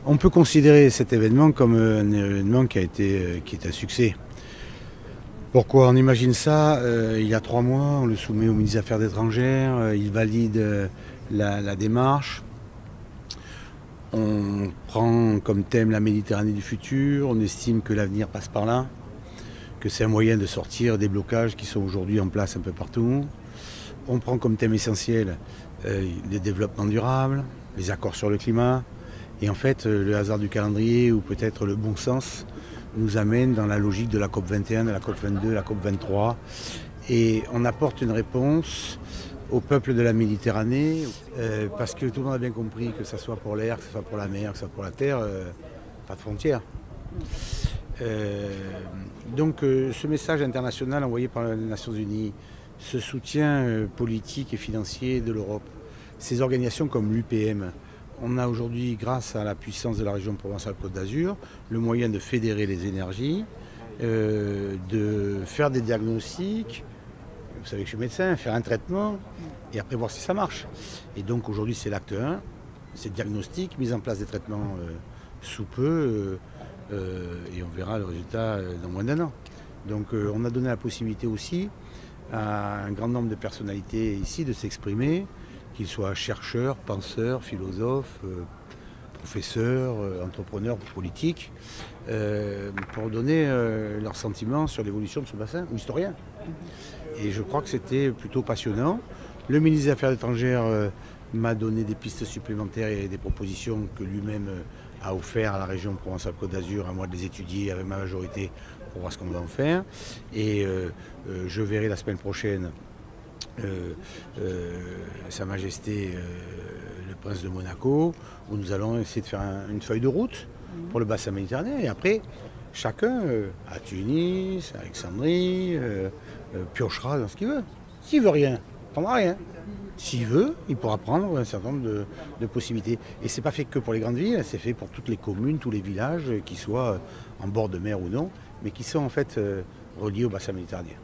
On peut considérer cet événement comme un événement qui est un succès. Pourquoi on imagine ça? Il y a 3 mois, on le soumet au ministre des Affaires étrangères, il valide la démarche. On prend comme thème la Méditerranée du futur, on estime que l'avenir passe par là, que c'est un moyen de sortir des blocages qui sont aujourd'hui en place un peu partout. On prend comme thème essentiel le développement durable, les accords sur le climat. Et en fait, le hasard du calendrier ou peut-être le bon sens nous amène dans la logique de la COP 21, de la COP 22, la COP 23. Et on apporte une réponse au peuple de la Méditerranée, parce que tout le monde a bien compris que ce soit pour l'air, que ce soit pour la mer, que ce soit pour la terre, pas de frontières. Donc ce message international envoyé par les Nations Unies, ce soutien politique et financier de l'Europe, ces organisations comme l'UPM, on a aujourd'hui, grâce à la puissance de la région Provence-Alpes-Côte d'Azur, le moyen de fédérer les énergies, de faire des diagnostics. Vous savez que je suis médecin, faire un traitement et après voir si ça marche. Et donc aujourd'hui c'est l'acte 1, c'est le diagnostic, mise en place des traitements sous peu et on verra le résultat dans moins d'1 an. Donc on a donné la possibilité aussi à un grand nombre de personnalités ici de s'exprimer, qu'ils soient chercheurs, penseurs, philosophes, professeurs, entrepreneurs, politiques, pour donner leurs sentiments sur l'évolution de ce bassin, ou historiens. Et je crois que c'était plutôt passionnant. Le ministre des Affaires étrangères m'a donné des pistes supplémentaires et des propositions que lui-même a offert à la région Provence-Alpes-Côte d'Azur, à moi de les étudier avec ma majorité pour voir ce qu'on va en faire. Et je verrai la semaine prochaine Sa Majesté le Prince de Monaco, où nous allons essayer de faire une feuille de route pour le bassin méditerranéen. Et après, chacun, à Tunis, à Alexandrie, piochera dans ce qu'il veut. S'il veut rien, il prendra rien. S'il veut, il pourra prendre un certain nombre de possibilités. Et c'est pas fait que pour les grandes villes, c'est fait pour toutes les communes, tous les villages, qui soient en bord de mer ou non, mais qui sont en fait reliés au bassin méditerranéen.